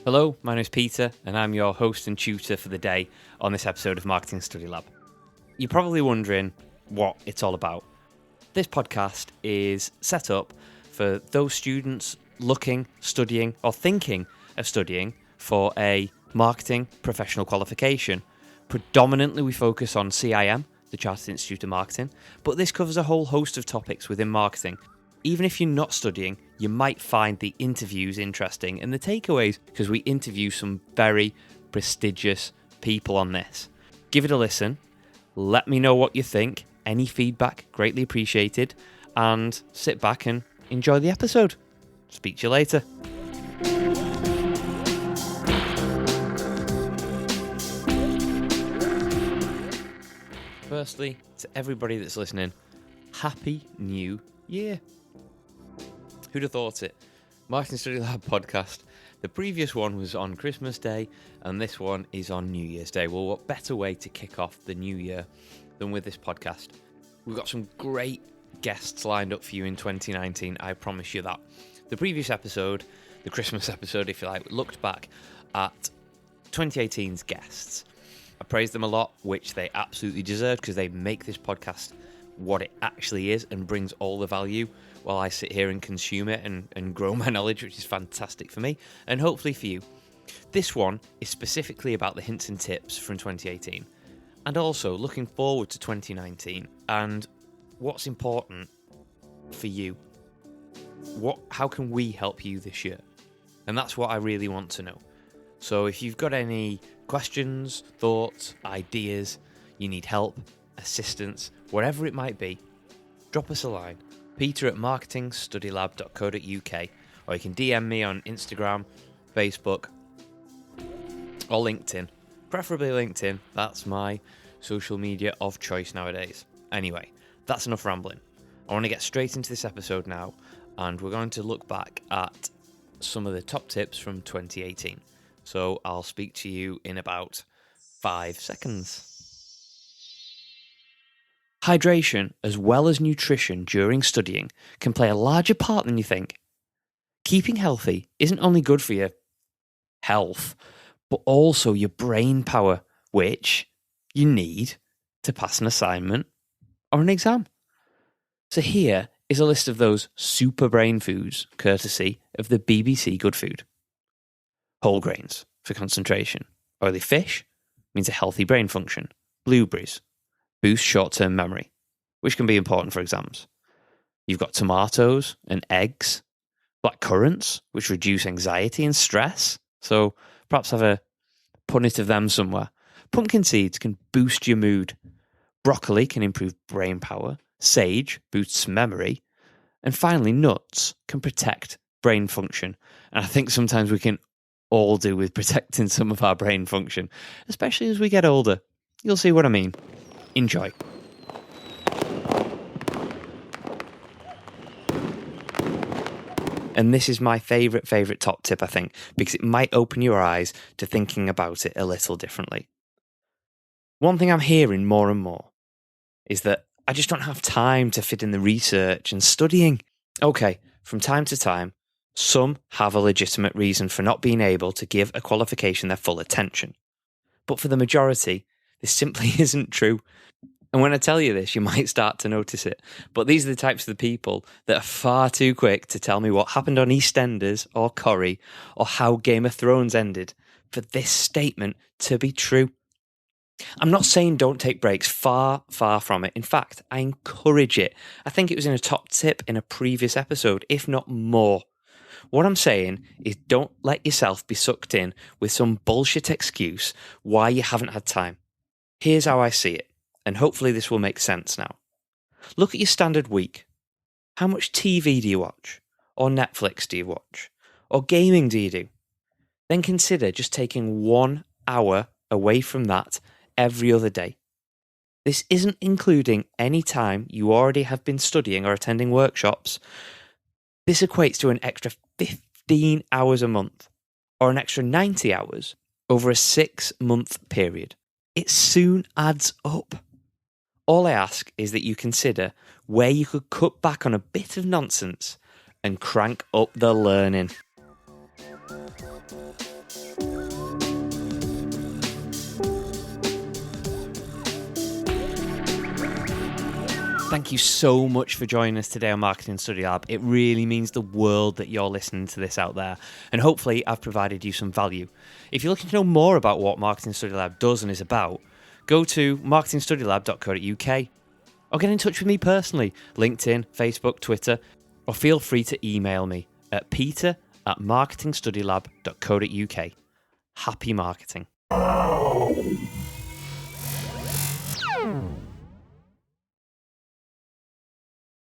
Hello, my name is Peter, and I'm your host and tutor for the day on this episode of Marketing Study Lab. You're probably wondering what it's all about. This podcast is set up for those students looking, studying, or thinking of studying for a marketing professional qualification. Predominantly, we focus on CIM, the Chartered Institute of Marketing, but this covers a whole host of topics within marketing. Even if you're not studying, you might find the interviews interesting and the takeaways, because we interview some very prestigious people on this. Give it a listen. Let me know what you think. Any feedback, greatly appreciated. And sit back and enjoy the episode. Speak to you later. Firstly, to everybody that's listening, Happy New Year. Who'd have thought it? Marketing Study Lab podcast. The previous one was on Christmas Day, and this one is on New Year's Day. Well, what better way to kick off the new year than with this podcast? We've got some great guests lined up for you in 2019, I promise you that. The previous episode, the Christmas episode, if you like, looked back at 2018's guests. I praised them a lot, which they absolutely deserve, because they make this podcast what it actually is and brings all the value while I sit here and consume it and grow my knowledge, which is fantastic for me and hopefully for you. This one is specifically about the hints and tips from 2018 and also looking forward to 2019 and what's important for you. How can we help you this year? And that's what I really want to know. So if you've got any questions, thoughts, ideas, you need help, assistance, whatever it might be, drop us a line. peter@marketingstudylab.co.uk, or you can DM me on Instagram, Facebook, or LinkedIn. Preferably LinkedIn. That's my social media of choice nowadays. Anyway, that's enough rambling. I want to get straight into this episode now, and we're going to look back at some of the top tips from 2018. So I'll speak to you in about 5 seconds. Hydration, as well as nutrition during studying, can play a larger part than you think. Keeping healthy isn't only good for your health, but also your brain power, which you need to pass an assignment or an exam. So here is a list of those super brain foods, courtesy of the BBC Good Food. Whole grains for concentration. Oily fish means a healthy brain function. Blueberries boost short-term memory, which can be important for exams. You've got tomatoes and eggs, black currants, which reduce anxiety and stress. So perhaps have a punnet of them somewhere. Pumpkin seeds can boost your mood. Broccoli can improve brain power. Sage boosts memory. And finally, nuts can protect brain function. And I think sometimes we can all do with protecting some of our brain function, especially as we get older. You'll see what I mean. Enjoy. And this is my favourite top tip, I think, because it might open your eyes to thinking about it a little differently. One thing I'm hearing more and more is that I just don't have time to fit in the research and studying. Okay, from time to time, some have a legitimate reason for not being able to give a qualification their full attention. But for the majority, this simply isn't true. And when I tell you this, you might start to notice it. But these are the types of the people that are far too quick to tell me what happened on EastEnders or Corrie or how Game of Thrones ended for this statement to be true. I'm not saying don't take breaks, far from it. In fact, I encourage it. I think it was in a top tip in a previous episode, if not more. What I'm saying is don't let yourself be sucked in with some bullshit excuse why you haven't had time. Here's how I see it, and hopefully this will make sense now. Look at your standard week. How much TV do you watch? Or Netflix do you watch? Or gaming do you do? Then consider just taking 1 hour away from that every other day. This isn't including any time you already have been studying or attending workshops. This equates to an extra 15 hours a month, or an extra 90 hours over a 6-month period. It soon adds up. All I ask is that you consider where you could cut back on a bit of nonsense and crank up the learning. Thank you so much for joining us today on Marketing Study Lab. It really means the world that you're listening to this out there, and hopefully I've provided you some value. If you're looking to know more about what Marketing Study Lab does and is about, go to marketingstudylab.co.uk or get in touch with me personally, LinkedIn, Facebook, Twitter, or feel free to email me at peter@marketingstudylab.co.uk. Happy marketing.